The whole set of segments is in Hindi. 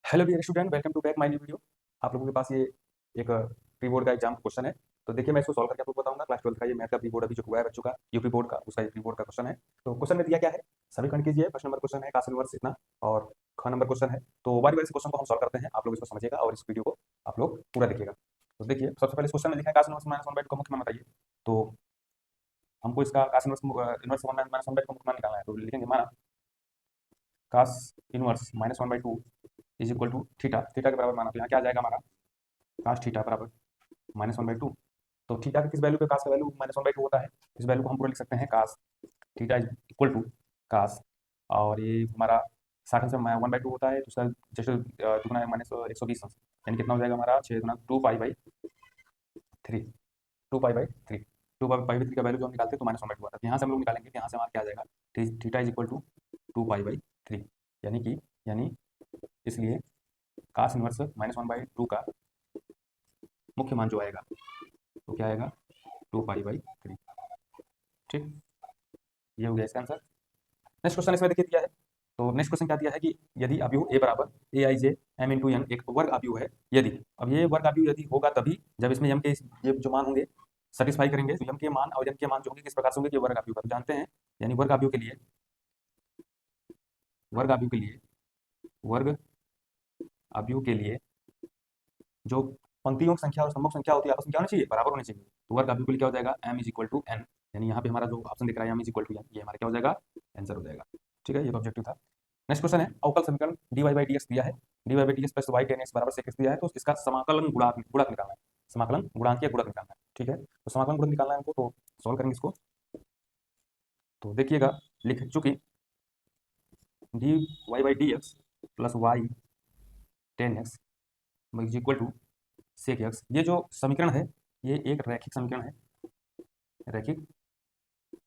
Hello dear student, welcome to back my new video. आप लोगों के पास ये एक प्री बोर्ड का एग्जाम क्वेश्चन है। तो देखिए, मैं इसको सॉल्व करके आपको बताऊंगा। क्लास 12 का ये मैथ का प्री बोर्ड अभी जो हुआ है बच्चों का, यूपी बोर्ड का, उसका ये प्री बोर्ड का क्वेश्चन है। तो क्वेश्चन में दिया क्या है, सभी खंड कीजिए। फर्स्ट नंबर क्वेश्चन है काश इनवर्स इतना, और ख नंबर क्वेश्चन है। तो बारी बारी से क्वेश्चन को हम सॉल्व करते हैं, आप लोग इसको समझिएगा और इस वीडियो को आप लोग पूरा देखिएगा। तो देखिए, सबसे पहले इस क्वेश्चन में लिखा है cos inverse minus one by two का मुख्य मान बताइए। तो हमको इसका cos inverse inverse one minus one by two का मुख्य मान निकालना है। तो लिखेंगे माना cos inverse minus one by two is equal to theta. Theta के बराबर माना, तो यहाँ क्या आ जाएगा हमारा, काश थीटा बराबर माइनस वन बाई टू। तो थीटा के किस वैल्यू पे काश का value minus one by to होता है, इस वैल्यू को हम पूरा लिख सकते हैं काश थीटा इज इक्वल टू काश, और ये हमारा 60 से वन बाई टू होता है, तो उसका जैसे दुगना है माइनस 120, यानी कितना हो जाएगा हमारा 6 गुना two pi by three, two pi by three. Two pi by three का वैल्यू जो हम निकालते हैं तो माइनस वन बाई टू आता है। यहाँ से हम लोग निकालेंगे, तो यहाँ से हमारा क्या आ जाएगा, theta is equal to two pi by three, यानी कि यानी इसलिए cos inverse minus one by two का मुख्य मान जो आएगा तो क्या आएगा, टू पाई बाई थ्री। ठीक, ये हो गया इसका आंसर। नेक्स्ट क्वेश्चन इसमें देखिए दिया है। तो नेक्स्ट क्वेश्चन क्या दिया है कि यदि अवयव ए बराबर ए आई जे एम इंटू एन एक वर्ग अवयव है, यदि, अब ये वर्ग अवयव यदि होगा तभी जब इसमें एम के ये जो मान होंगे सेटिस्फाई करेंगे, तो एम के मान और एन के मान जो होंगे किस प्रकार से होंगे कि वर्ग अवयव का, तो जानते हैं। यानी वर्ग अवयव के लिए, वर्ग अवयव के लिए, वर्ग अवयव के लिए जो पंक्तियों की संख्या और स्तंभों की संख्या होती है आपस में क्या होनी चाहिए, बराबर होनी चाहिए। तो वर्ग अवयव के लिए क्या हो जाएगा, M is equal to N, यानी यहाँ पे हमारा जो ऑप्शन दिख रहा है M is equal to N, ये हमारा क्या हो जाएगा, आंसर हो जाएगा। ठीक है, ये तो ऑब्जेक्टिव था। नेक्स्ट क्वेश्चन है, अवकल समीकरण dy बाई डी एक्स दिया है, dy by D X plus Y tan X बराबर सेक एक्स दिया है, तो इसका समाकलन गुणांक गुणक निकालना है। समाकलन गुणांक या गुणक निकालना है। ठीक है, तो समाकलन गुणक निकालना है हमको, तो सॉल्व करेंगे इसको। तो देखिएगा, लिख चुकी D Y by D X plus Y tan X is equal to sec X, ये जो समीकरण है ये एक रैखिक समीकरण है, रैखिक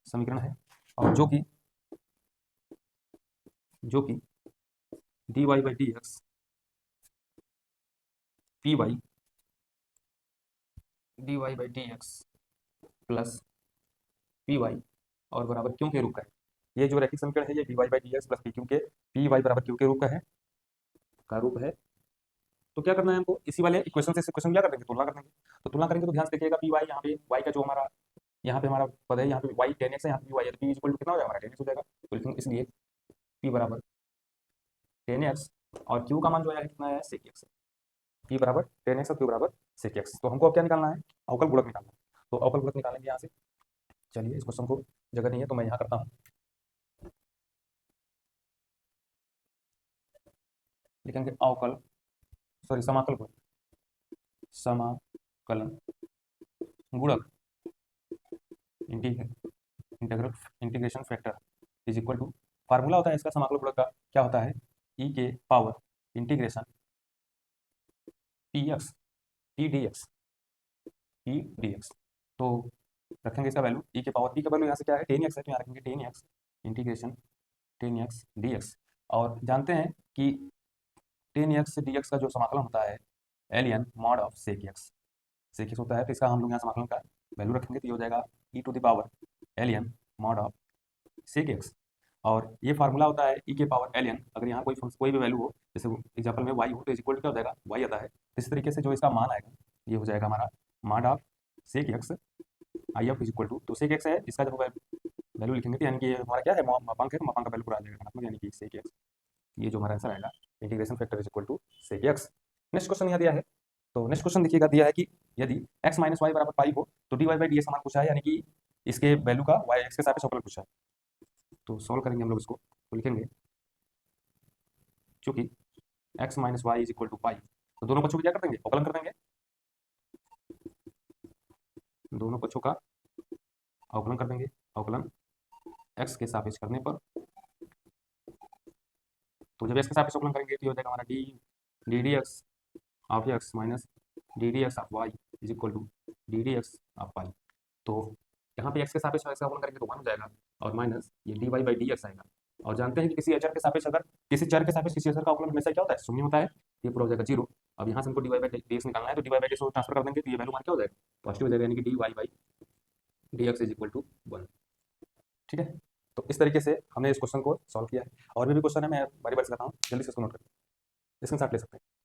समीकरण है, और जो कि D Y by D X P Y D Y by D X plus P Y और बराबर क्यों के रूप का है। ये जो रैखिक समीकरण है ये D Y by D X plus P Q के पी वाई बराबर क्यू के रूप का है, का रूप है। तो क्या करना है हमको, इसी वाले इक्वेशन से इक्वेशन क्या कर देंगे, तुलना कर देंगे। तो तुलना करेंगे तो ध्यान से देखिएगा, पी वाई यहाँ पे वाई का जो हमारा यहाँ पे हमारा पद है, यहाँ पे वाई टेन एक्स है, यहाँ पे पी वाई है, तो पी इक्वल टू कितना हो जाएगा हमारा टेन एक्स हो जाएगा। तो इसलिए पी बराबर टेन एक्स और क्यू का मान जो है कितना है, सेक एक्स। पी बराबर टेन एक्स और क्यू बराबर सेक एक्स। तो हमको अब क्या निकालना है, अवकल गुणक निकालना है। तो अवकल गुणक निकालेंगे यहाँ से। चलिए, इस क्वेश्चन को जगह नहीं है तो मैं यहाँ करता हूँ। लिखेंगे अवकल, सॉरी समाकल गुणक, समाकलन गुणक integral integration factor is equal to, formula होता है इसका समाकल गुणक का, क्या होता है, ई के power integration T x T D x, T D x. तो रखेंगे इसका वैल्यू ई के पावर, ई का वैल्यू यहाँ से क्या है, टेन एक्स है, तो यहाँ रखेंगे tan X integration tan X D X. और जानते हैं कि टेन एक्स से डी एक्स का जो समाकलन होता है L N mod of sec X, sec X होता है, तो इसका हम लोग यहाँ समाकलन का वैल्यू रखेंगे, तो ये हो जाएगा e to the power l N mod of sec x. और ये फार्मूला होता है ई के पावर एल एन, अगर यहाँ कोई भी वैल्यू हो, जैसे एग्जाम्पल में वाई हो, तो इज इक्वल टू क्या हो जाएगा, वाई आता है। इस तरीके से जो इसका मान आएगा ये हो जाएगा हमारा mod of sec X I F is equal to, तो सेक एक्स है, इसका जब वैल्यू लिखेंगे तो यानी कि ये हमारा क्या है, मापांक है, तो मापांक का वैल्यू पूरा आ जाएगा धनात्मक, यानी कि सेक एक्स। ये जो हमारा आंसर आएगा, integration factor is equal to sec X. Next question यहाँ दिया है। तो नेक्स्ट क्वेश्चन देखिएगा, दिया है कि यदि x माइनस वाई बराबर पाई हो तो D Y by D X मान पूछा है, यानी कि इसके वैल्यू का वाई एक्स के सापेक्ष अवकलन पूछा है। तो सॉल्व करेंगे हम लोग इसको, तो लिखेंगे चूंकि x minus y is equal to pi, तो दोनों पक्षों को क्या कर देंगे, अवकलन कर देंगे, दोनों पक्षों का अवकलन कर देंगे। अवकलन x के सापेक्ष करने पर, तो जब x के सापेक्ष अवकलन करेंगे तो ये हो जाएगा हमारा D D X of X minus D D X of Y is equal to D D X of Y. तो यहाँ पे x के सापेक्ष x का अवकलन करेंगे तो 1 हो जाएगा, और माइनस ये D Y by D X आएगा। और जानते हैं कि किसी अचर के सापेक्ष, अगर किसी चर के सापेक्ष किसी अचर का अवकलन हमेशा क्या होता है, शून्य होता है, ये पूरा हो जाएगा जीरो। अब यहाँ से हमको D Y by D X निकालना है, तो D Y by D X को ट्रांसफर कर देंगे, तो ये वैल्यू मान क्या हो जाएगा, पॉजिटिव हो जाएगा, यानी कि D Y by D X is equal to 1। ठीक है, तो इस तरीके से हमने इस क्वेश्चन को सॉल्व किया है। और भी क्वेश्चन है, मैं बारी बारी से बताता हूँ, जल्दी से इसको नोट करें। स्क्रीन शॉट ले सकते हैं।